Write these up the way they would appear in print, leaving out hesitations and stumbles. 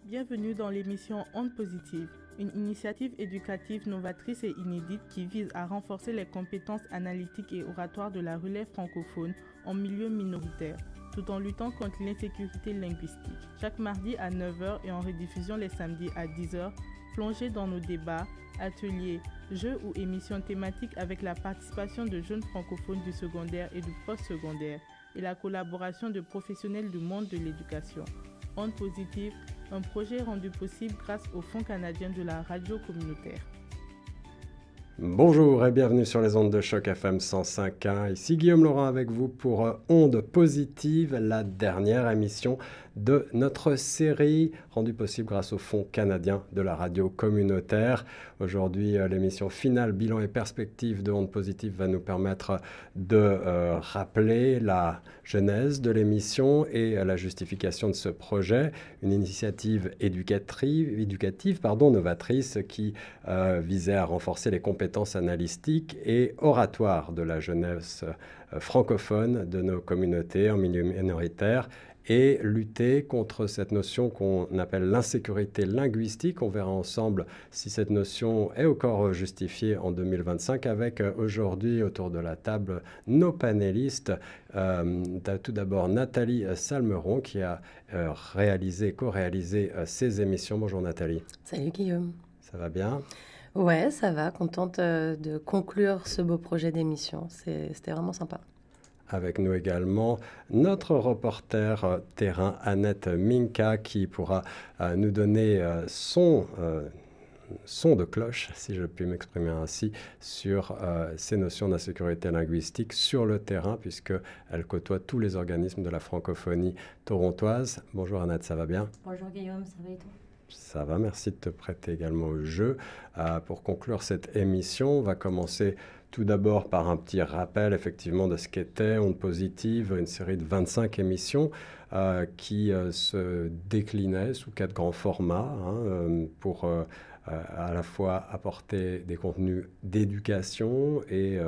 Bienvenue dans l'émission Ondes Positives, une initiative éducative novatrice et inédite qui vise à renforcer les compétences analytiques et oratoires de la relève francophone en milieu minoritaire, tout en luttant contre l'insécurité linguistique. Chaque mardi à 9h et en rediffusion les samedis à 10h, plongez dans nos débats, ateliers, jeux ou émissions thématiques avec la participation de jeunes francophones du secondaire et du post-secondaire et la collaboration de professionnels du monde de l'éducation. Ondes Positives, un projet rendu possible grâce au Fonds canadien de la radio communautaire. Bonjour et bienvenue sur les ondes de Choc FM 105.1. Ici Guillaume Laurent avec vous pour Ondes Positives, la dernière émission de notre série rendue possible grâce au Fonds canadien de la radio communautaire. Aujourd'hui, l'émission finale, bilan et perspective de Ondes Positives va nous permettre de rappeler la genèse de l'émission et la justification de ce projet. Une initiative éducative, novatrice qui visait à renforcer les compétences analytiques et oratoires de la jeunesse francophone de nos communautés en milieu minoritaire et lutter contre cette notion qu'on appelle l'insécurité linguistique. On verra ensemble si cette notion est encore justifiée en 2025 avec aujourd'hui autour de la table nos panélistes. Tout d'abord Nathalie Salmeron qui a co-réalisé ces émissions. Bonjour Nathalie. Salut Guillaume. Ça va bien ? Ouais, ça va. Contente de conclure ce beau projet d'émission. C'était vraiment sympa. Avec nous également notre reporter terrain Annette Minka qui pourra nous donner son de cloche, si je puis m'exprimer ainsi, sur ces notions d'insécurité linguistique sur le terrain puisqu'elle côtoie tous les organismes de la francophonie torontoise. Bonjour Annette, ça va bien ? Bonjour Guillaume, ça va et toi ? Ça va, merci de te prêter également au jeu. Pour conclure cette émission, on va commencer tout d'abord par un petit rappel effectivement de ce qu'était Ondes Positives, une série de 25 émissions qui se déclinaient sous 4 grands formats pour à la fois apporter des contenus d'éducation et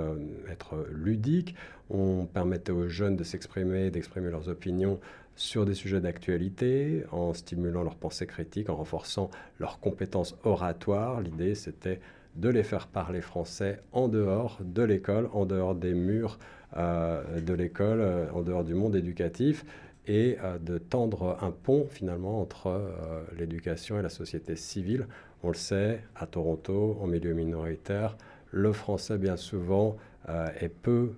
être ludique. On permettait aux jeunes de s'exprimer, d'exprimer leurs opinions sur des sujets d'actualité, en stimulant leur pensée critique, en renforçant leurs compétences oratoires. L'idée, c'était de les faire parler français en dehors de l'école, en dehors des murs de l'école, en dehors du monde éducatif, et de tendre un pont finalement entre l'éducation et la société civile. On le sait, à Toronto, en milieu minoritaire, le français bien souvent est peu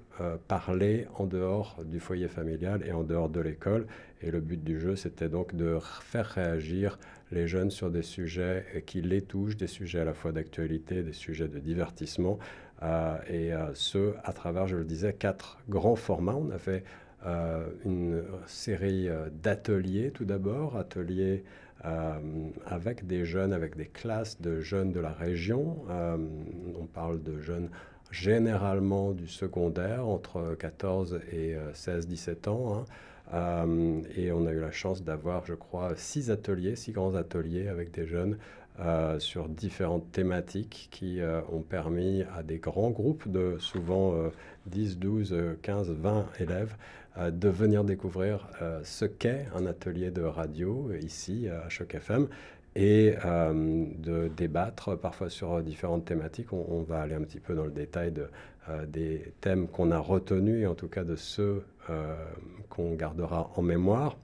parlé en dehors du foyer familial et en dehors de l'école. Et le but du jeu, c'était donc de faire réagir les jeunes sur des sujets qui les touchent, des sujets à la fois d'actualité, des sujets de divertissement, et ce, à travers, je le disais, 4 grands formats. On a fait une série d'ateliers tout d'abord, ateliers avec des jeunes, avec des classes de jeunes de la région. On parle de jeunes généralement du secondaire, entre 14 et 16-17 ans. Et on a eu la chance d'avoir, je crois, 6 grands ateliers avec des jeunes sur différentes thématiques qui ont permis à des grands groupes de souvent 10, 12, 15, 20 élèves de venir découvrir ce qu'est un atelier de radio ici à Choc FM et de débattre parfois sur différentes thématiques. On va aller un petit peu dans le détail des thèmes qu'on a retenus et en tout cas de ceux qu'on gardera en mémoire.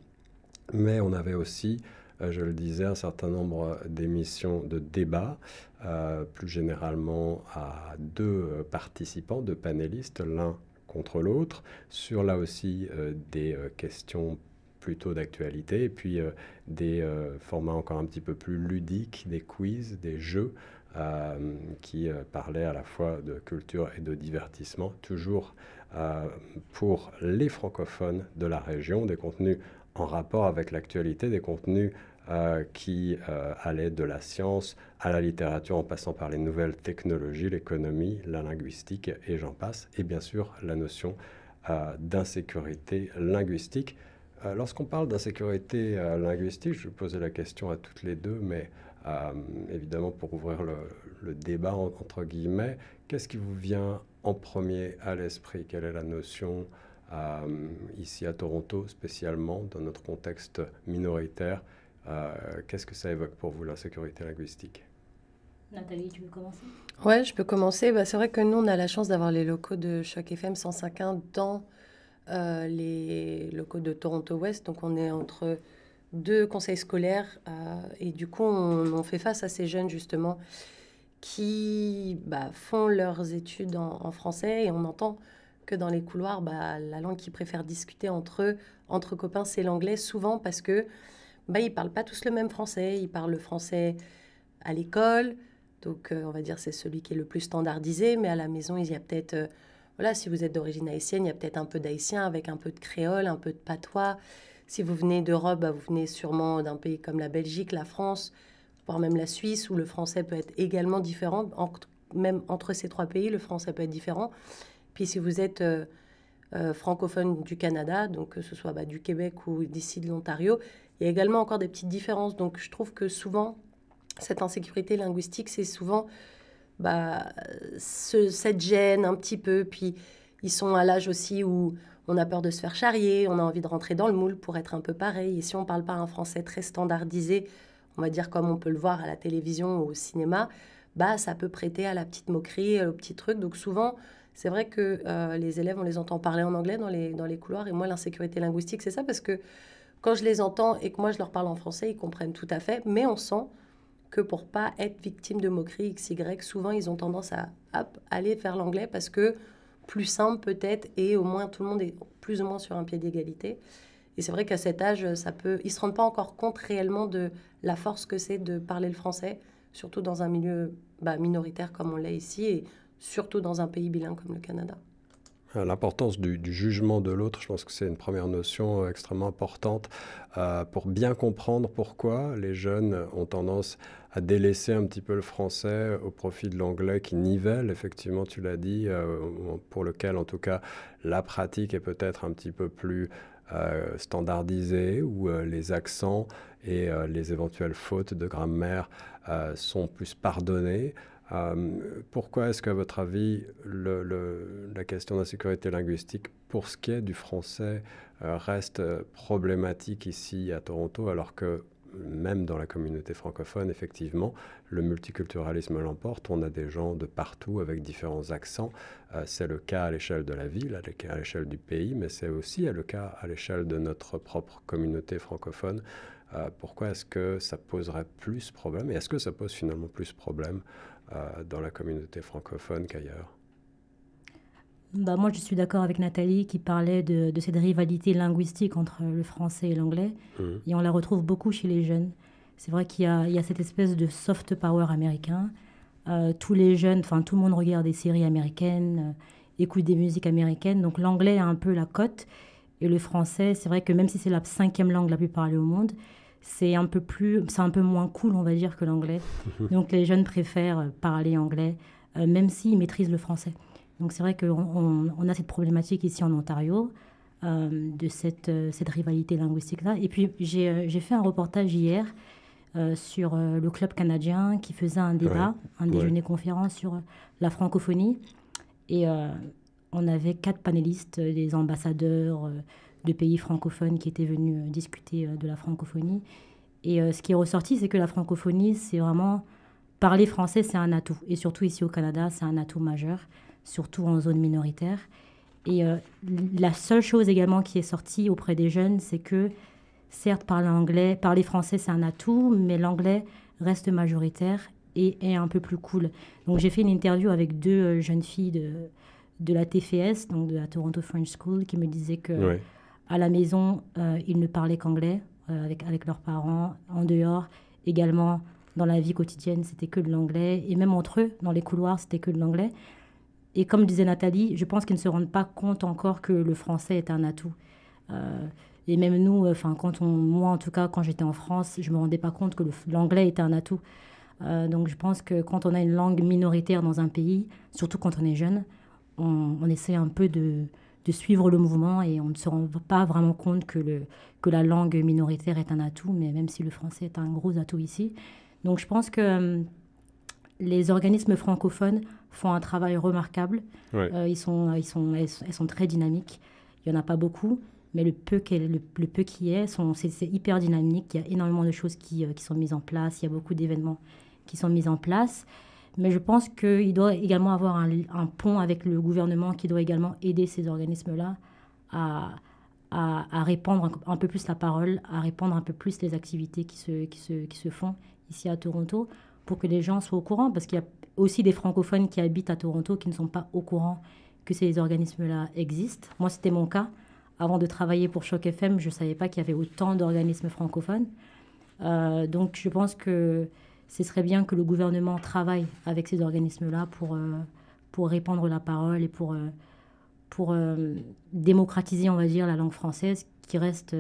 Mais on avait aussi, je le disais, un certain nombre d'émissions de débat, plus généralement à 2 participants, 2 panélistes, l'un contre l'autre, sur là aussi des questions plutôt d'actualité, et puis des formats encore un petit peu plus ludiques, des quiz, des jeux qui parlaient à la fois de culture et de divertissement, toujours pour les francophones de la région, des contenus en rapport avec l'actualité, des contenus qui allaient de la science à la littérature en passant par les nouvelles technologies, l'économie, la linguistique et j'en passe, et bien sûr la notion d'insécurité linguistique. Lorsqu'on parle d'insécurité linguistique, je vais poser la question à toutes les deux, mais évidemment pour ouvrir le débat entre guillemets, qu'est-ce qui vous vient en premier à l'esprit? Quelle est la notion ici à Toronto spécialement, dans notre contexte minoritaire, Qu'est-ce que ça évoque pour vous, l'insécurité linguistique? Nathalie, tu veux commencer? Ouais, je peux commencer. C'est vrai que nous, on a la chance d'avoir les locaux de Choc FM 105.1 dans les locaux de Toronto Ouest. Donc, on est entre deux conseils scolaires. Et du coup, on fait face à ces jeunes, justement, qui font leurs études en français. Et on entend que dans les couloirs, la langue qu'ils préfèrent discuter entre eux, entre copains, c'est l'anglais, souvent parce que ils parlent pas tous le même français. Ils parlent le français à l'école. Donc, on va dire c'est celui qui est le plus standardisé. Mais à la maison, il y a peut-être... si vous êtes d'origine haïtienne, il y a peut-être un peu d'haïtien avec un peu de créole, un peu de patois. Si vous venez d'Europe, vous venez sûrement d'un pays comme la Belgique, la France, voire même la Suisse, où le français peut être également différent. Même entre ces trois pays, le français peut être différent. Puis si vous êtes francophone du Canada, donc que ce soit du Québec ou d'ici de l'Ontario, il y a également encore des petites différences. Donc je trouve que souvent, cette insécurité linguistique, c'est souvent cette gêne un petit peu. Puis ils sont à l'âge aussi où on a peur de se faire charrier, on a envie de rentrer dans le moule pour être un peu pareil. Et si on ne parle pas un français très standardisé, on va dire comme on peut le voir à la télévision ou au cinéma, ça peut prêter à la petite moquerie, au petit truc. Donc souvent, c'est vrai que les élèves, on les entend parler en anglais dans les couloirs. Et moi, l'insécurité linguistique, c'est ça, parce que quand je les entends et que moi, je leur parle en français, ils comprennent tout à fait. Mais on sent que pour pas être victime de moquerie XY, souvent, ils ont tendance à aller vers l'anglais parce que plus simple peut-être, et au moins tout le monde est plus ou moins sur un pied d'égalité. Et c'est vrai qu'à cet âge, ils ne se rendent pas encore compte réellement de la force que c'est de parler le français, surtout dans un milieu minoritaire comme on l'est ici, et surtout dans un pays bilingue comme le Canada. L'importance du jugement de l'autre, je pense que c'est une première notion extrêmement importante pour bien comprendre pourquoi les jeunes ont tendance à délaisser un petit peu le français au profit de l'anglais qui nivelle, effectivement, tu l'as dit, pour lequel, en tout cas, la pratique est peut-être un petit peu plus standardisée, où les accents et les éventuelles fautes de grammaire sont plus pardonnés. Pourquoi est-ce qu'à votre avis, la question d'insécurité linguistique, pour ce qui est du français, reste problématique ici à Toronto, alors que même dans la communauté francophone, effectivement, le multiculturalisme l'emporte. On a des gens de partout avec différents accents. C'est le cas à l'échelle de la ville, à l'échelle du pays, mais c'est aussi le cas à l'échelle de notre propre communauté francophone. Pourquoi est-ce que ça poserait plus problème? Et est-ce que ça pose finalement plus problème dans la communauté francophone qu'ailleurs? Moi, je suis d'accord avec Nathalie qui parlait de cette rivalité linguistique entre le français et l'anglais. Et on la retrouve beaucoup chez les jeunes. C'est vrai qu'il y a cette espèce de soft power américain. Tous les jeunes, tout le monde regarde des séries américaines, écoute des musiques américaines. Donc l'anglais a un peu la cote. Et le français, c'est vrai que même si c'est la 5e langue la plus parlée au monde, c'est un peu moins cool, on va dire, que l'anglais. Donc les jeunes préfèrent parler anglais, même s'ils maîtrisent le français. Donc c'est vrai qu'on a cette problématique ici en Ontario, de cette rivalité linguistique-là. Et puis j'ai fait un reportage hier sur le Club canadien qui faisait un débat, un déjeuner-conférence sur la francophonie. Et on avait 4 panélistes, des ambassadeurs de pays francophones qui étaient venus discuter de la francophonie. Et ce qui est ressorti, c'est que la francophonie, c'est vraiment... Parler français, c'est un atout. Et surtout ici au Canada, c'est un atout majeur, surtout en zone minoritaire. Et la seule chose également qui est sortie auprès des jeunes, c'est que, certes, parler français, c'est un atout, mais l'anglais reste majoritaire et est un peu plus cool. Donc j'ai fait une interview avec 2 jeunes filles de la TFS, donc de la Toronto French School, qui me disaient que à la maison, ils ne parlaient qu'anglais avec leurs parents. En dehors, également, dans la vie quotidienne, c'était que de l'anglais. Et même entre eux, dans les couloirs, c'était que de l'anglais. Et comme disait Nathalie, je pense qu'ils ne se rendent pas compte encore que le français est un atout. Et même nous, moi en tout cas, quand j'étais en France, je ne me rendais pas compte que l'anglais était un atout. Donc je pense que quand on a une langue minoritaire dans un pays, surtout quand on est jeune, on essaie un peu de suivre le mouvement et on ne se rend pas vraiment compte que la langue minoritaire est un atout, mais même si le français est un gros atout ici. Donc je pense que les organismes francophones font un travail remarquable. Elles sont très dynamiques. Il n'y en a pas beaucoup, mais le peu qui est, c'est hyper dynamique. Il y a énormément de choses qui sont mises en place. Il y a beaucoup d'événements qui sont mis en place. Mais je pense qu'il doit également avoir un pont avec le gouvernement qui doit également aider ces organismes-là à répandre un peu plus la parole, à répandre un peu plus les activités qui se font ici à Toronto pour que les gens soient au courant. Parce qu'il y a aussi des francophones qui habitent à Toronto qui ne sont pas au courant que ces organismes-là existent. Moi, c'était mon cas. Avant de travailler pour Choc FM, je ne savais pas qu'il y avait autant d'organismes francophones. Donc, je pense que ce serait bien que le gouvernement travaille avec ces organismes-là pour répandre la parole et pour démocratiser, on va dire, la langue française qui reste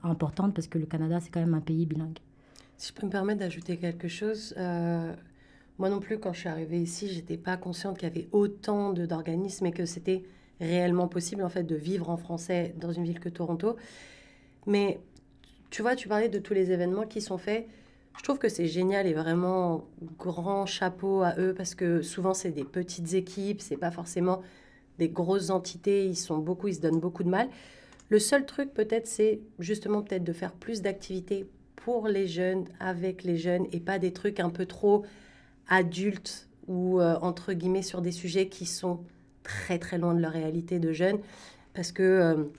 importante parce que le Canada, c'est quand même un pays bilingue. Si je peux me permettre d'ajouter quelque chose, moi non plus, quand je suis arrivée ici, je n'étais pas consciente qu'il y avait autant d'organismes et que c'était réellement possible en fait de vivre en français dans une ville que Toronto. Mais tu vois, tu parlais de tous les événements qui sont faits. Je trouve que c'est génial et vraiment grand chapeau à eux parce que souvent c'est des petites équipes, c'est pas forcément des grosses entités, ils se donnent beaucoup de mal. Le seul truc peut-être c'est justement peut-être de faire plus d'activités pour les jeunes, avec les jeunes et pas des trucs un peu trop adultes ou entre guillemets sur des sujets qui sont très très loin de leur réalité de jeunes parce que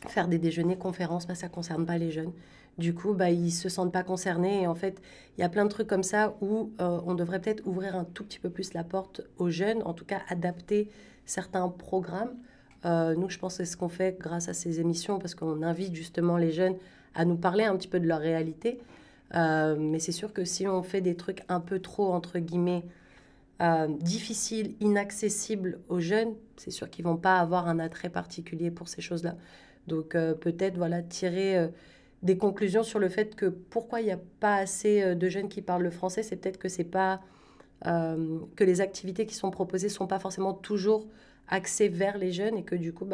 faire des déjeuners conférences, ça concerne pas les jeunes. Du coup, ils se sentent pas concernés. Et en fait, il y a plein de trucs comme ça où on devrait peut-être ouvrir un tout petit peu plus la porte aux jeunes, en tout cas adapter certains programmes. Nous, je pense que c'est ce qu'on fait grâce à ces émissions parce qu'on invite justement les jeunes à nous parler un petit peu de leur réalité. Mais c'est sûr que si on fait des trucs un peu trop, entre guillemets, difficiles, inaccessibles aux jeunes, c'est sûr qu'ils vont pas avoir un attrait particulier pour ces choses-là. Donc peut-être tirer des conclusions sur le fait que pourquoi il n'y a pas assez de jeunes qui parlent le français, c'est peut-être que c'est pas que les activités qui sont proposées sont pas forcément toujours axées vers les jeunes et que du coup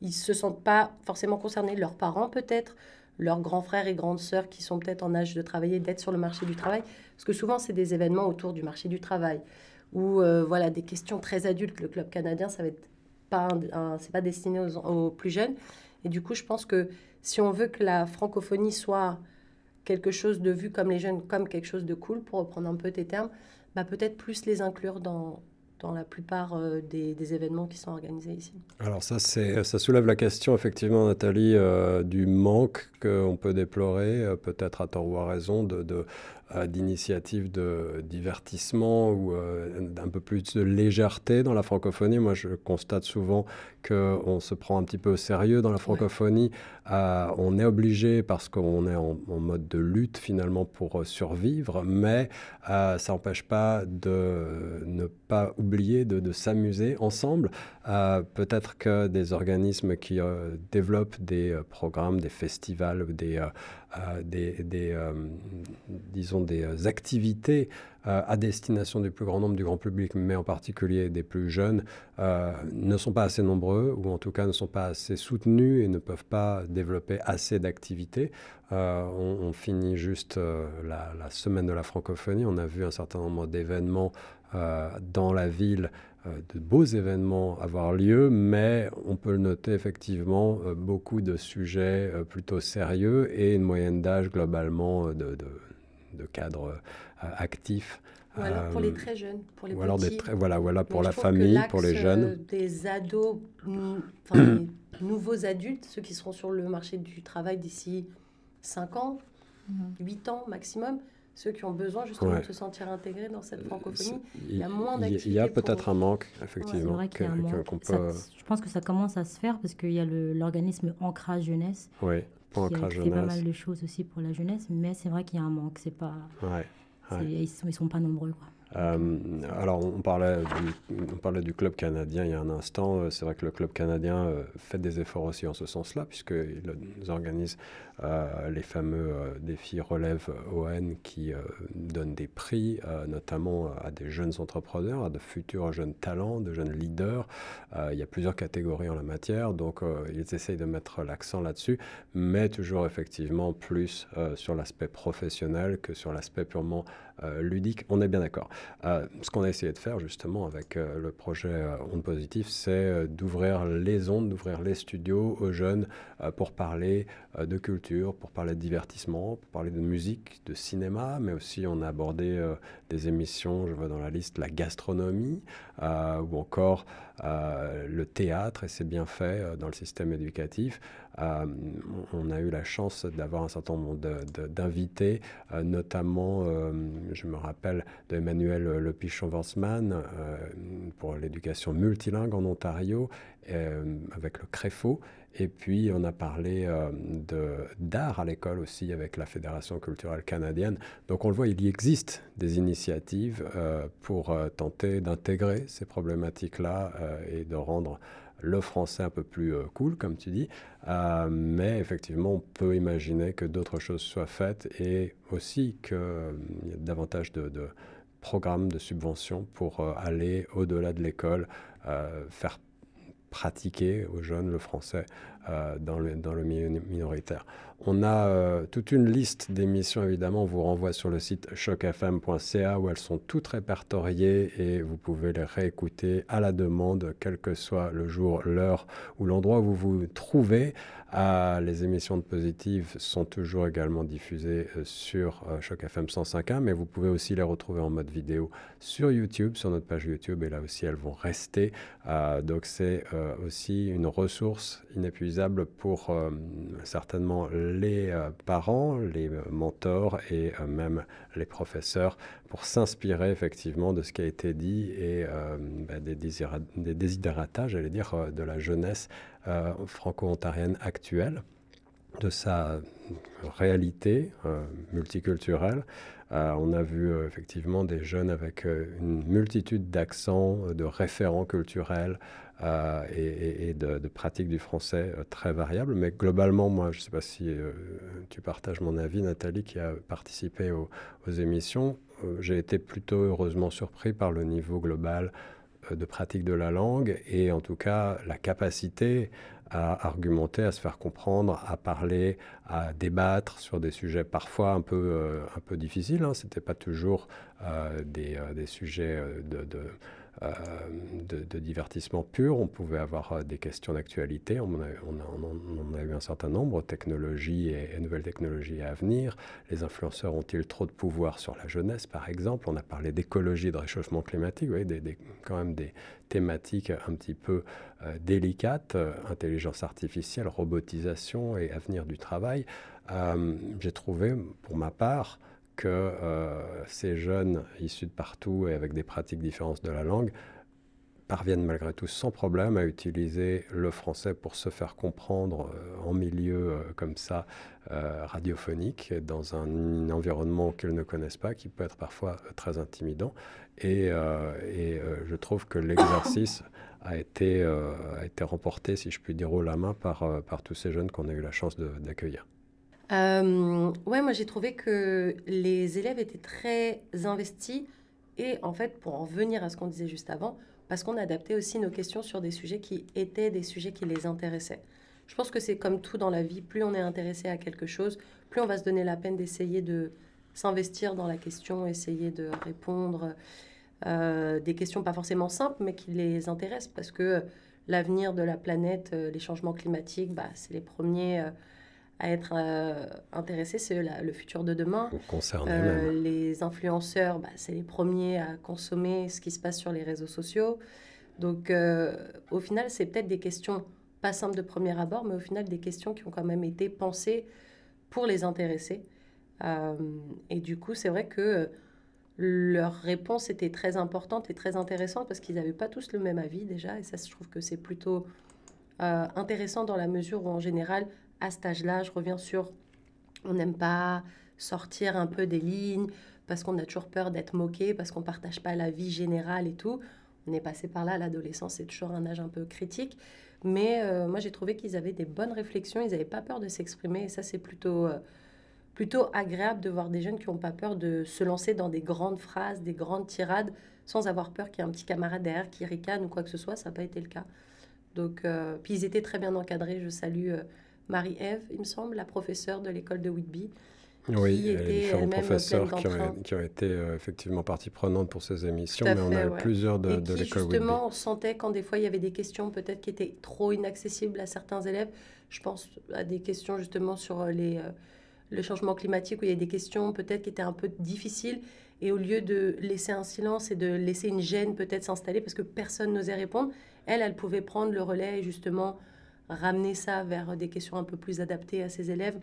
ils se sentent pas forcément concernés, leurs parents peut-être, leurs grands frères et grandes sœurs qui sont peut-être en âge de travailler, d'être sur le marché du travail, parce que souvent c'est des événements autour du marché du travail ou des questions très adultes. Le Club canadien, ça va être pas c'est pas destiné aux plus jeunes. Et du coup, je pense que si on veut que la francophonie soit quelque chose de vu comme les jeunes, comme quelque chose de cool, pour reprendre un peu tes termes, peut-être plus les inclure dans la plupart des événements qui sont organisés ici. Alors ça soulève la question, effectivement, Nathalie, du manque qu'on peut déplorer, peut-être à tort ou à raison, d'initiatives de divertissement ou d'un peu plus de légèreté dans la francophonie. Moi, je constate souvent qu'on se prend un petit peu au sérieux dans la francophonie. On est obligé parce qu'on est en mode de lutte finalement pour survivre, mais ça n'empêche pas de ne pas oublier de s'amuser ensemble. Peut-être que des organismes qui développent des programmes, des festivals, des activités à destination du plus grand nombre du grand public, mais en particulier des plus jeunes, ne sont pas assez nombreux ou en tout cas ne sont pas assez soutenus et ne peuvent pas développer assez d'activités. On finit juste la semaine de la francophonie. On a vu un certain nombre d'événements dans la ville, de beaux événements avoir lieu, mais on peut le noter effectivement, beaucoup de sujets plutôt sérieux et une moyenne d'âge globalement de cadres actifs. Ou alors pour les très jeunes, pour les ou alors petits. Voilà pour la famille, pour les jeunes. Des ados, des nouveaux adultes, ceux qui seront sur le marché du travail d'ici 5 ans, 8 ans maximum, ceux qui ont besoin justement de se sentir intégrés dans cette francophonie, il y a moins d'activités. Il y a peut-être un manque, effectivement. Ouais, c'est vrai qu'il y a un manque. Je pense que ça commence à se faire parce qu'il y a l'organisme Ancrage Jeunesse qui fait pas mal de choses aussi pour la jeunesse, mais c'est vrai qu'il y a un manque. C'est pas, ils sont pas nombreux, quoi. Alors, on parlait du Club canadien il y a un instant. C'est vrai que le Club canadien fait des efforts aussi en ce sens-là, puisqu'il organise les fameux défis Relève ON qui donnent des prix, notamment à des jeunes entrepreneurs, à de futurs jeunes talents, de jeunes leaders. Il y a plusieurs catégories en la matière, donc ils essayent de mettre l'accent là-dessus, mais toujours effectivement plus sur l'aspect professionnel que sur l'aspect purement ludique. On est bien d'accord. Ce qu'on a essayé de faire justement avec le projet Ondes Positives, c'est d'ouvrir les ondes, d'ouvrir les studios aux jeunes pour parler de culture, pour parler de divertissement, pour parler de musique, de cinéma, mais aussi on a abordé des émissions, je vois dans la liste, la gastronomie ou encore le théâtre, et c'est bien fait dans le système éducatif. On a eu la chance d'avoir un certain nombre d'invités, notamment, je me rappelle de Emmanuel Le Pichon-Wansman pour l'éducation multilingue en Ontario, avec le CREFO. Et puis, on a parlé d'art à l'école aussi avec la Fédération culturelle canadienne. Donc, on le voit, il y existe des initiatives pour tenter d'intégrer ces problématiques-là et de rendre le français un peu plus cool, comme tu dis. Mais effectivement, on peut imaginer que d'autres choses soient faites et aussi qu'il y ait davantage de programmes de subventions pour aller au-delà de l'école, faire pratiquer aux jeunes le français dans le milieu minoritaire. On a toute une liste d'émissions, évidemment, on vous renvoie sur le site chocfm.ca où elles sont toutes répertoriées et vous pouvez les réécouter à la demande, quel que soit le jour, l'heure ou l'endroit où vous vous trouvez. Les émissions de Positives sont toujours également diffusées sur Choc FM 105.1, mais vous pouvez aussi les retrouver en mode vidéo sur YouTube, sur notre page YouTube, et là aussi elles vont rester. Donc c'est aussi une ressource inépuisable pour certainement les parents, les mentors et même les professeurs pour s'inspirer effectivement de ce qui a été dit et des desiderata, j'allais dire, de la jeunesse franco-ontarienne actuelle, de sa réalité multiculturelle. On a vu effectivement des jeunes avec une multitude d'accents, de référents culturels et de pratiques du français très variables. Mais globalement, moi, je ne sais pas si tu partages mon avis, Nathalie, qui a participé aux émissions. J'ai été plutôt heureusement surpris par le niveau global de pratique de la langue et en tout cas la capacité à argumenter, à se faire comprendre, à parler, à débattre sur des sujets parfois un peu difficiles. Hein. Ce n'était pas toujours des sujets de divertissement pur. On pouvait avoir des questions d'actualité. On en a eu un certain nombre, technologies et nouvelles technologies à venir. Les influenceurs ont-ils trop de pouvoir sur la jeunesse, par exemple? On a parlé d'écologie, de réchauffement climatique, vous voyez, quand même des thématiques un petit peu délicates, intelligence artificielle, robotisation et avenir du travail. J'ai trouvé, pour ma part, que ces jeunes issus de partout et avec des pratiques différentes de la langue parviennent malgré tout sans problème à utiliser le français pour se faire comprendre en milieu comme ça, radiophonique, dans un environnement qu'ils ne connaissent pas, qui peut être parfois très intimidant. Et je trouve que l'exercice a été remporté, si je puis dire, haut la main par tous ces jeunes qu'on a eu la chance d'accueillir. Ouais, moi j'ai trouvé que les élèves étaient très investis et en fait, pour en venir à ce qu'on disait juste avant, parce qu'on adaptait aussi nos questions sur des sujets qui étaient des sujets qui les intéressaient. Je pense que c'est comme tout dans la vie, plus on est intéressé à quelque chose, plus on va se donner la peine d'essayer de s'investir dans la question, essayer de répondre des questions pas forcément simples, mais qui les intéressent, parce que l'avenir de la planète, les changements climatiques, c'est les premiers à être intéressés, c'est le futur de demain. Même. Les influenceurs, c'est les premiers à consommer ce qui se passe sur les réseaux sociaux. Donc, au final, c'est peut-être des questions pas simples de premier abord, mais au final, des questions qui ont quand même été pensées pour les intéresser. Et du coup, c'est vrai que leur réponse était très importante et très intéressante parce qu'ils n'avaient pas tous le même avis déjà. Et ça, je trouve que c'est plutôt intéressant dans la mesure où, en général, à cet âge-là, je reviens sur on n'aime pas sortir un peu des lignes parce qu'on a toujours peur d'être moqué, parce qu'on ne partage pas la vie générale et tout. On est passé par là, l'adolescence, c'est toujours un âge un peu critique. Mais moi, j'ai trouvé qu'ils avaient des bonnes réflexions, ils n'avaient pas peur de s'exprimer. Et ça, c'est plutôt agréable de voir des jeunes qui n'ont pas peur de se lancer dans des grandes phrases, des grandes tirades, sans avoir peur qu'il y ait un petit camarade derrière qui ricane ou quoi que ce soit. Ça n'a pas été le cas. Donc, puis ils étaient très bien encadrés. Je salue Marie-Ève, il me semble, la professeure de l'école de Whitby, Oui, qui et les était différents elle-même pleine professeurs d'entrain. qui ont été effectivement partie prenante pour ces émissions, Tout à mais on fait, a eu ouais. plusieurs Et de qui, l'école Whitby. justement, on sentait quand des fois il y avait des questions peut-être qui étaient trop inaccessibles à certains élèves. Je pense à des questions justement sur le changement climatique, où il y a des questions peut-être qui étaient un peu difficiles. Et au lieu de laisser un silence et de laisser une gêne peut-être s'installer parce que personne n'osait répondre, elle pouvait prendre le relais et justement ramener ça vers des questions un peu plus adaptées à ses élèves.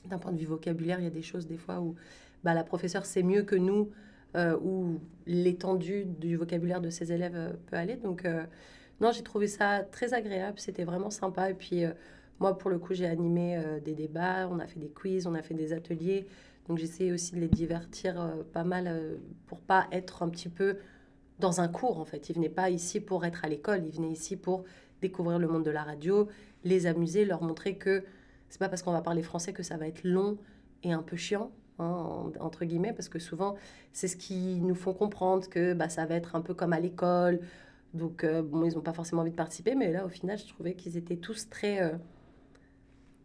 D'un point de vue vocabulaire, il y a des choses des fois où la professeure sait mieux que nous où l'étendue du vocabulaire de ses élèves peut aller. Donc, non, j'ai trouvé ça très agréable, c'était vraiment sympa. Et puis, moi, pour le coup, j'ai animé des débats, on a fait des quiz, on a fait des ateliers. Donc, j'essayais aussi de les divertir pas mal pour pas être un petit peu dans un cours, en fait. Ils venaient pas ici pour être à l'école, ils venaient ici pour découvrir le monde de la radio, les amuser, leur montrer que c'est pas parce qu'on va parler français que ça va être long et un peu chiant, hein, entre guillemets, parce que souvent, c'est ce qui nous font comprendre que ça va être un peu comme à l'école. Donc, bon, ils n'ont pas forcément envie de participer, mais là, au final, je trouvais qu'ils étaient tous très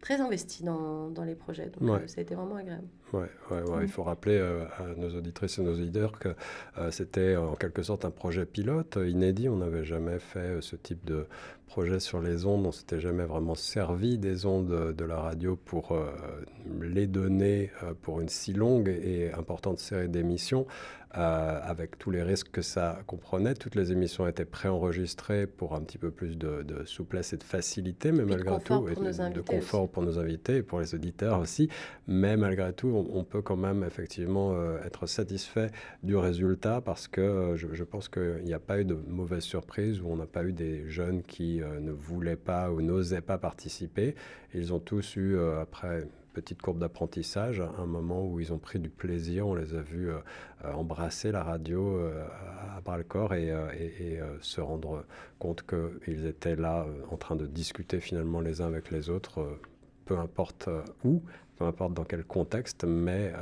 investis dans les projets. Donc, Ouais. ça a été vraiment agréable. Ouais. Il faut rappeler à nos auditrices et nos auditeurs que c'était en quelque sorte un projet pilote, inédit. On n'avait jamais fait ce type de projet sur les ondes. On s'était jamais vraiment servi des ondes de la radio pour les donner pour une si longue et importante série d'émissions, avec tous les risques que ça comprenait. Toutes les émissions étaient préenregistrées pour un petit peu plus de souplesse et de facilité, mais malgré tout, de confort pour nos invités et pour les auditeurs aussi. Mais malgré tout, on peut quand même effectivement être satisfait du résultat parce que je pense qu'il n'y a pas eu de mauvaise surprise, où on n'a pas eu des jeunes qui ne voulaient pas ou n'osaient pas participer. Ils ont tous eu, après petite courbe d'apprentissage, un moment où ils ont pris du plaisir. On les a vus embrasser la radio à bras-le-corps et se rendre compte qu'ils étaient là en train de discuter finalement les uns avec les autres, peu importe où, peu importe dans quel contexte, mais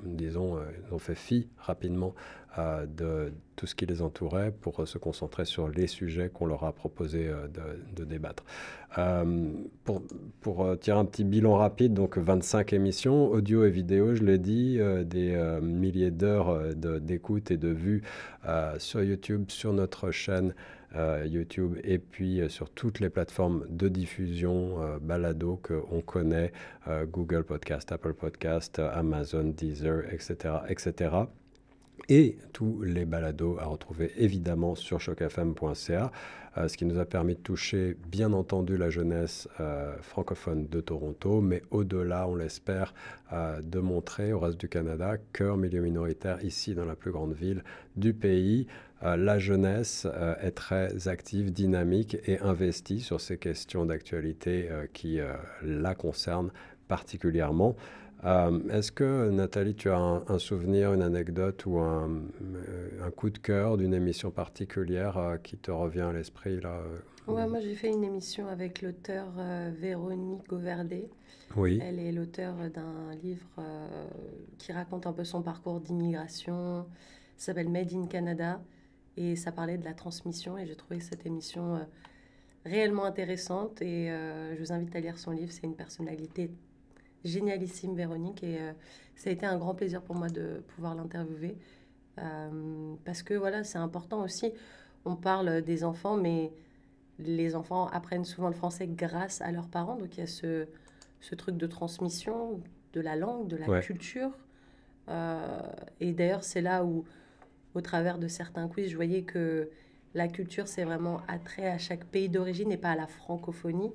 disons, ils ont fait fi rapidement de tout ce qui les entourait pour se concentrer sur les sujets qu'on leur a proposé de débattre. Pour tirer un petit bilan rapide, donc 25 émissions, audio et vidéo, je l'ai dit, des milliers d'heures d'écoute et de vues sur YouTube, sur notre chaîne YouTube, et puis sur toutes les plateformes de diffusion balado qu'on connaît, Google Podcast, Apple Podcast, Amazon, Deezer, etc., etc. Et tous les balados à retrouver évidemment sur chocfm.ca, ce qui nous a permis de toucher bien entendu la jeunesse francophone de Toronto, mais au-delà, on l'espère, de montrer au reste du Canada qu'en milieu minoritaire, ici dans la plus grande ville du pays, la jeunesse est très active, dynamique et investie sur ces questions d'actualité qui la concernent particulièrement. Est-ce que, Nathalie, tu as un souvenir, une anecdote ou un coup de cœur d'une émission particulière qui te revient à l'esprit là Ouais, moi j'ai fait une émission avec l'auteur Véronique Gauverdé. Oui. Elle est l'auteur d'un livre qui raconte un peu son parcours d'immigration. Ça s'appelle Made in Canada et ça parlait de la transmission, et j'ai trouvé cette émission réellement intéressante, et je vous invite à lire son livre. C'est une personnalité génialissime, Véronique, et ça a été un grand plaisir pour moi de pouvoir l'interviewer parce que voilà, c'est important aussi. On parle des enfants, mais les enfants apprennent souvent le français grâce à leurs parents, donc il y a ce truc de transmission de la langue, de la culture, et d'ailleurs c'est là où, au travers de certains quiz, je voyais que la culture, c'est vraiment attrait à chaque pays d'origine et pas à la francophonie.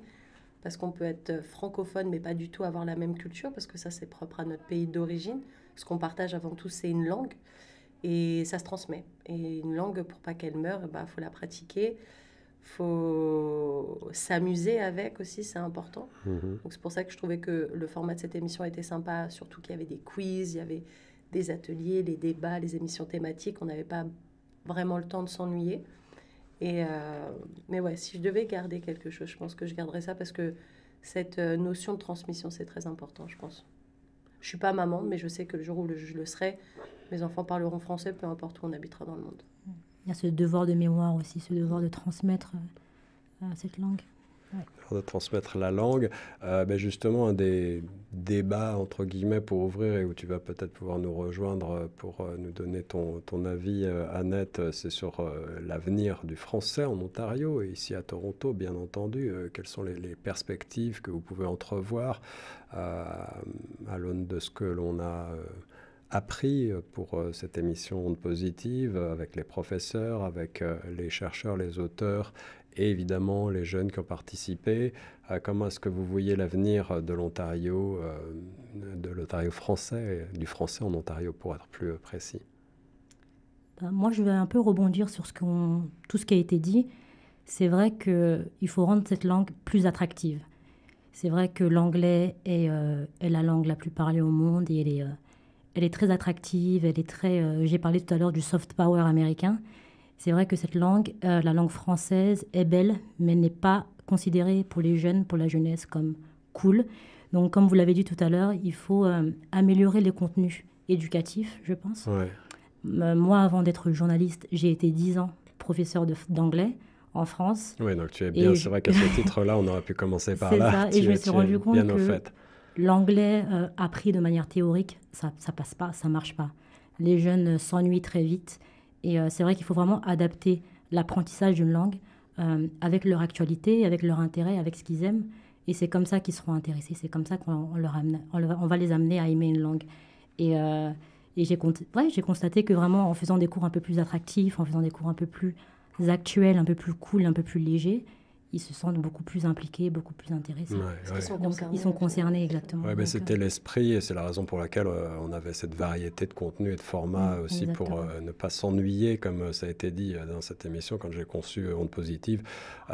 Parce qu'on peut être francophone, mais pas du tout avoir la même culture, parce que ça, c'est propre à notre pays d'origine. Ce qu'on partage avant tout, c'est une langue, et ça se transmet. Et une langue, pour pas qu'elle meure, faut la pratiquer, faut s'amuser avec aussi, c'est important. Donc c'est pour ça que je trouvais que le format de cette émission était sympa, surtout qu'il y avait des quiz, il y avait des ateliers, les débats, les émissions thématiques. On n'avait pas vraiment le temps de s'ennuyer. Mais ouais, si je devais garder quelque chose, je pense que je garderais ça, parce que cette notion de transmission, c'est très important, je pense. Je suis pas maman, mais je sais que le jour où je le serai, mes enfants parleront français, peu importe où on habitera dans le monde. Il y a ce devoir de mémoire aussi, ce devoir de transmettre cette langue de transmettre la langue. Justement, un des débats, entre guillemets, pour ouvrir et où tu vas peut-être pouvoir nous rejoindre pour nous donner ton avis, Annette, c'est sur l'avenir du français en Ontario et ici à Toronto, bien entendu. Quelles sont les perspectives que vous pouvez entrevoir à l'aune de ce que l'on a appris pour cette émission Ondes Positives avec les professeurs, avec les chercheurs, les auteurs et évidemment les jeunes qui ont participé. Comment est-ce que vous voyez l'avenir de l'Ontario français, du français en Ontario pour être plus précis? Moi, je vais un peu rebondir sur tout ce qui a été dit. C'est vrai qu'il faut rendre cette langue plus attractive. C'est vrai que l'anglais est la langue la plus parlée au monde et elle est très attractive, elle est très... j'ai parlé tout à l'heure du soft power américain. C'est vrai que cette langue, la langue française, est belle, mais elle n'est pas considérée pour les jeunes, pour la jeunesse, comme cool. Donc, comme vous l'avez dit tout à l'heure, il faut améliorer les contenus éducatifs, je pense. Ouais. Moi, avant d'être journaliste, j'ai été 10 ans professeur d'anglais en France. Oui, donc tu es bien... C'est vrai qu'à ce titre-là, on aurait pu commencer par là. C'est ça, et je me suis rendu compte bien au que fait. L'anglais appris de manière théorique, ça passe pas, ça marche pas. Les jeunes s'ennuient très vite. Et c'est vrai qu'il faut vraiment adapter l'apprentissage d'une langue avec leur actualité, avec leur intérêt, avec ce qu'ils aiment. Et c'est comme ça qu'ils seront intéressés. C'est comme ça qu'on va les amener à aimer une langue. Et j'ai constaté que vraiment, en faisant des cours un peu plus attractifs, en faisant des cours un peu plus actuels, un peu plus cool, un peu plus légers, ils se sentent beaucoup plus impliqués, beaucoup plus intéressés. Ils sont concernés, exactement. Ouais, c'était l'esprit et c'est la raison pour laquelle on avait cette variété de contenu et de formats aussi pour ne pas s'ennuyer, comme ça a été dit dans cette émission quand j'ai conçu Ondes Positives.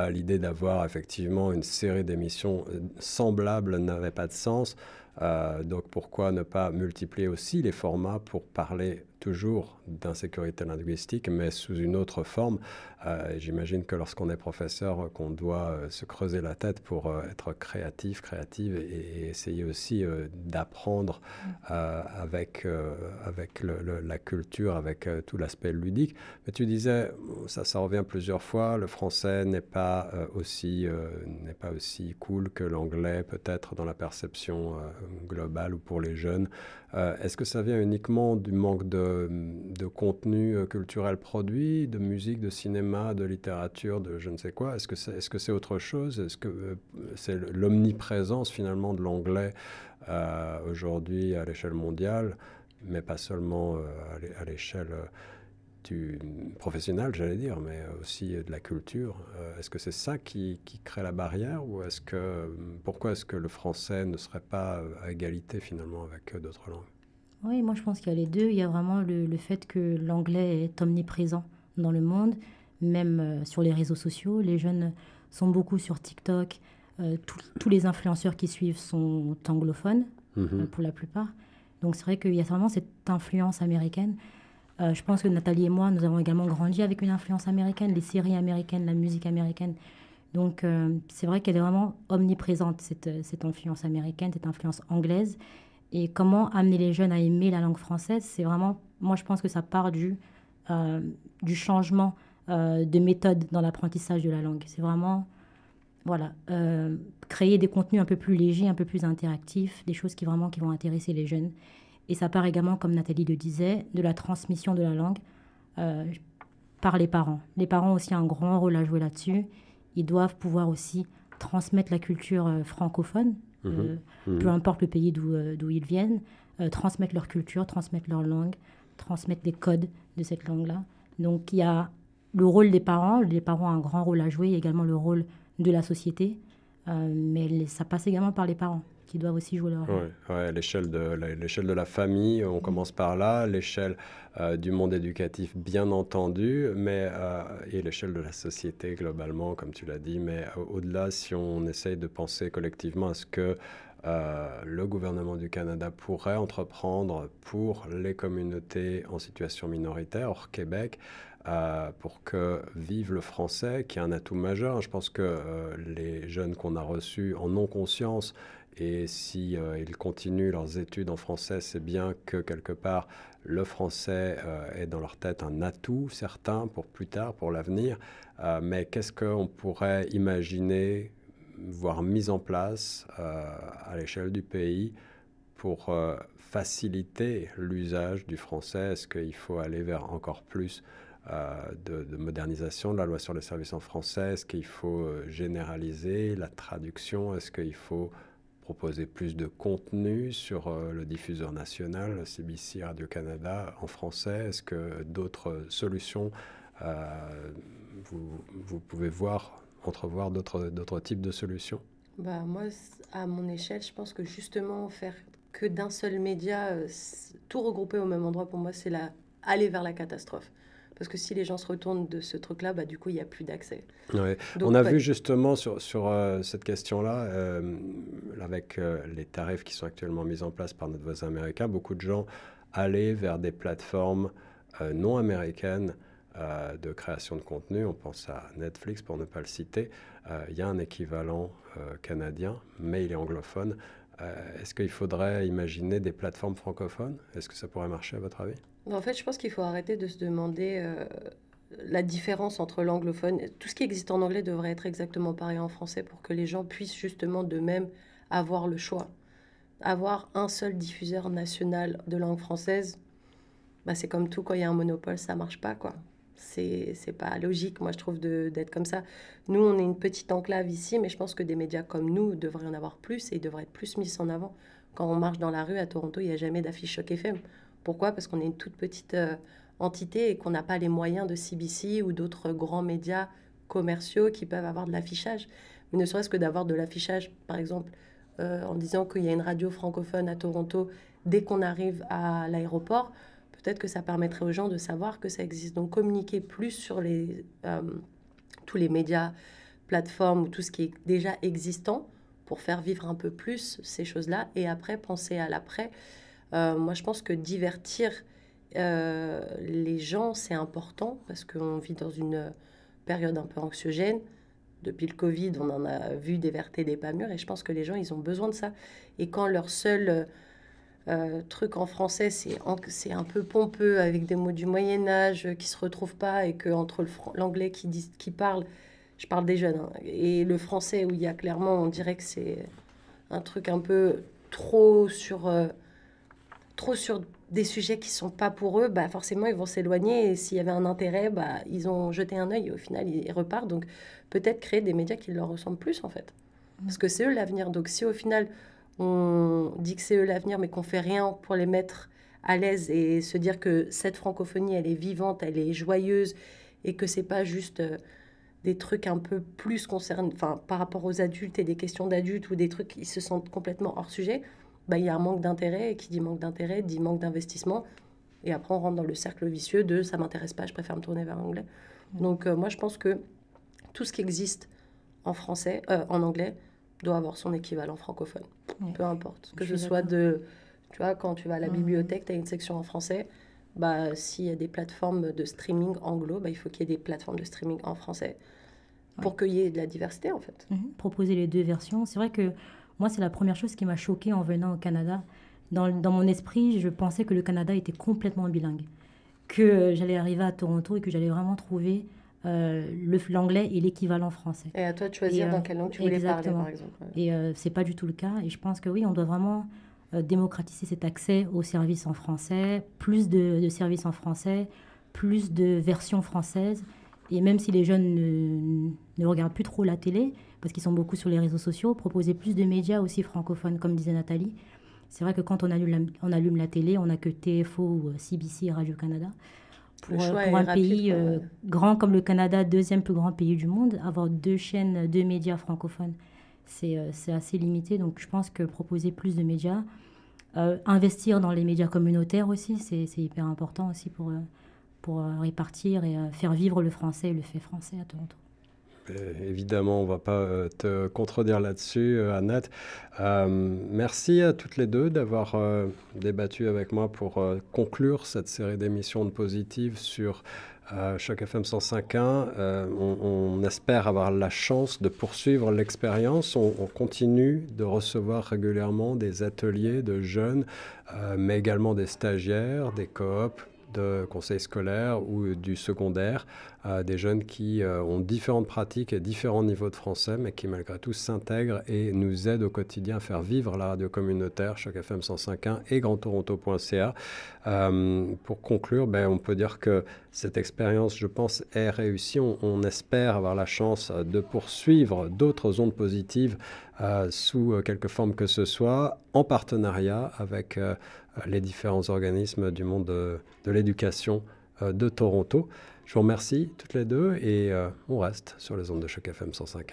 L'idée d'avoir effectivement une série d'émissions semblables n'avait pas de sens. Donc pourquoi ne pas multiplier aussi les formats pour parler toujours d'insécurité linguistique, mais sous une autre forme. J'imagine que lorsqu'on est professeur, qu'on doit se creuser la tête pour être créative et essayer aussi d'apprendre avec la culture, avec tout l'aspect ludique. Mais tu disais, ça revient plusieurs fois, le français n'est pas aussi cool que l'anglais, peut-être dans la perception globale ou pour les jeunes. Est-ce que ça vient uniquement du manque de contenu culturel produit, de musique, de cinéma, de littérature, de je ne sais quoi? Est-ce que c'est autre chose? Est-ce que c'est l'omniprésence finalement de l'anglais aujourd'hui à l'échelle mondiale, mais pas seulement à l'échelle professionnelle, j'allais dire, mais aussi de la culture? Est-ce que c'est ça qui crée la barrière ou pourquoi est-ce que le français ne serait pas à égalité finalement avec d'autres langues? Oui, moi je pense qu'il y a les deux. Il y a vraiment le fait que l'anglais est omniprésent dans le monde, même sur les réseaux sociaux. Les jeunes sont beaucoup sur TikTok. Tous les influenceurs qui suivent sont anglophones, pour la plupart. Donc c'est vrai qu'il y a vraiment cette influence américaine. Je pense que Nathalie et moi, nous avons également grandi avec une influence américaine, les séries américaines, la musique américaine. Donc c'est vrai qu'elle est vraiment omniprésente, cette influence américaine, cette influence anglaise. Et comment amener les jeunes à aimer la langue française, c'est vraiment, moi je pense que ça part du changement de méthode dans l'apprentissage de la langue. C'est vraiment, créer des contenus un peu plus légers, un peu plus interactifs, des choses qui vont intéresser les jeunes. Et ça part également, comme Nathalie le disait, de la transmission de la langue par les parents. Les parents ont aussi un grand rôle à jouer là-dessus. Ils doivent pouvoir aussi transmettre la culture francophone, peu importe le pays d'où ils viennent, transmettre leur culture, transmettre leur langue, transmettre les codes de cette langue-là. Donc il y a le rôle des parents. Les parents ont un grand rôle à jouer. Il y a également le rôle de la société. Mais ça passe également par les parents, qui doivent aussi jouer leur rôle. Ouais, l'échelle de la famille, on commence par là, l'échelle du monde éducatif, bien entendu, et l'échelle de la société globalement, comme tu l'as dit, mais au-delà, si on essaye de penser collectivement à ce que le gouvernement du Canada pourrait entreprendre pour les communautés en situation minoritaire, hors Québec, pour que vive le français, qui est un atout majeur. Je pense que les jeunes qu'on a reçus en ont conscience. Et si ils continuent leurs études en français, c'est bien que quelque part, le français est dans leur tête un atout certain pour plus tard, pour l'avenir. Mais qu'est-ce qu'on pourrait imaginer voir mises en place à l'échelle du pays pour faciliter l'usage du français? Est-ce qu'il faut aller vers encore plus de modernisation de la loi sur les services en français? Est-ce qu'il faut généraliser la traduction? Est-ce qu'il faut proposer plus de contenu sur le diffuseur national, CBC, Radio-Canada, en français? Est-ce que d'autres solutions, vous pouvez entrevoir d'autres types de solutions? Moi, à mon échelle, je pense que justement, faire que d'un seul média, tout regrouper au même endroit, pour moi, c'est aller vers la catastrophe. Parce que si les gens se retournent de ce truc-là, du coup, il n'y a plus d'accès. Ouais. On a vu justement sur cette question-là, avec les tarifs qui sont actuellement mis en place par notre voisin américain, beaucoup de gens allaient vers des plateformes non américaines de création de contenu. On pense à Netflix, pour ne pas le citer. Il y a un équivalent canadien, mais il est anglophone. Est-ce qu'il faudrait imaginer des plateformes francophones? Est-ce que ça pourrait marcher à votre avis? En fait, je pense qu'il faut arrêter de se demander la différence entre l'anglophone. Tout ce qui existe en anglais devrait être exactement pareil en français pour que les gens puissent justement d'eux-mêmes avoir le choix. Avoir un seul diffuseur national de langue française, c'est comme tout, quand il y a un monopole, ça marche pas, quoi. C'est pas logique, moi, je trouve, d'être comme ça. Nous, on est une petite enclave ici, mais je pense que des médias comme nous devraient en avoir plus et devraient être plus mis en avant. Quand on marche dans la rue à Toronto, il n'y a jamais d'affiche Choc FM. Pourquoi? Parce qu'on est une toute petite entité et qu'on n'a pas les moyens de CBC ou d'autres grands médias commerciaux qui peuvent avoir de l'affichage. Mais ne serait-ce que d'avoir de l'affichage, par exemple, en disant qu'il y a une radio francophone à Toronto dès qu'on arrive à l'aéroport, peut-être que ça permettrait aux gens de savoir que ça existe. Donc communiquer plus sur tous les médias, plateformes ou tout ce qui est déjà existant pour faire vivre un peu plus ces choses-là et après penser à l'après. Moi, je pense que divertir les gens, c'est important parce qu'on vit dans une période un peu anxiogène. Depuis le Covid, on en a vu des vertes et des pas mûres et je pense que les gens, ils ont besoin de ça. Et quand leur seul truc en français, c'est un peu pompeux avec des mots du Moyen-Âge qui ne se retrouvent pas et qu'entre l'anglais qui parle, je parle des jeunes, et le français où il y a clairement, on dirait que c'est un truc un peu trop sur des sujets qui sont pas pour eux, forcément ils vont s'éloigner et s'il y avait un intérêt, ils ont jeté un œil et au final ils repartent. Donc peut-être créer des médias qui leur ressemblent plus en fait, parce que c'est eux l'avenir. Donc si au final on dit que c'est eux l'avenir mais qu'on fait rien pour les mettre à l'aise et se dire que cette francophonie elle est vivante, elle est joyeuse et que c'est pas juste des trucs un peu plus concernés, par rapport aux adultes et des questions d'adultes ou des trucs qui se sentent complètement hors sujet, il y a un manque d'intérêt, et qui dit manque d'intérêt dit manque d'investissement. Et après, on rentre dans le cercle vicieux de « ça m'intéresse pas, je préfère me tourner vers l'anglais ». Donc, moi, je pense que tout ce qui existe en français, en anglais, doit avoir son équivalent francophone. Peu importe. Que ce soit tu vois, quand tu vas à la bibliothèque, tu as une section en français. S'il y a des plateformes de streaming anglo, il faut qu'il y ait des plateformes de streaming en français pour qu'il y ait de la diversité, en fait. Proposer les deux versions. C'est vrai que moi, c'est la première chose qui m'a choquée en venant au Canada. Dans mon esprit, je pensais que le Canada était complètement bilingue, que j'allais arriver à Toronto et que j'allais vraiment trouver l'anglais et l'équivalent français. Et à toi de choisir dans quelle langue tu voulais parler, par exemple. Et c'est pas du tout le cas. Et je pense que oui, on doit vraiment démocratiser cet accès aux services en français, plus de services en français, plus de versions françaises. Et même si les jeunes ne regardent plus trop la télé, parce qu'ils sont beaucoup sur les réseaux sociaux, proposer plus de médias aussi francophones, comme disait Nathalie. C'est vrai que quand on allume la télé, on n'a que TFO ou CBC, Radio-Canada. Pour un pays grand comme le Canada, deuxième plus grand pays du monde, avoir deux chaînes, deux médias francophones, c'est assez limité. Donc je pense que proposer plus de médias, investir dans les médias communautaires aussi, c'est hyper important aussi pour répartir et faire vivre le français et le fait français à Toronto. Évidemment, on ne va pas te contredire là-dessus, Annette. Merci à toutes les deux d'avoir débattu avec moi pour conclure cette série d'émissions de Positive sur Choc FM 105.1. On espère avoir la chance de poursuivre l'expérience. On continue de recevoir régulièrement des ateliers de jeunes, mais également des stagiaires, des coops, de conseil scolaire ou du secondaire, des jeunes qui ont différentes pratiques et différents niveaux de français, mais qui malgré tout s'intègrent et nous aident au quotidien à faire vivre la radio communautaire, Choc FM 105.1 et grandtoronto.ca. Pour conclure, on peut dire que cette expérience, je pense, est réussie. On espère avoir la chance de poursuivre d'autres ondes positives sous quelque forme que ce soit, en partenariat avec les différents organismes du monde de l'éducation de Toronto. Je vous remercie toutes les deux et on reste sur les ondes de Choc FM 105.1.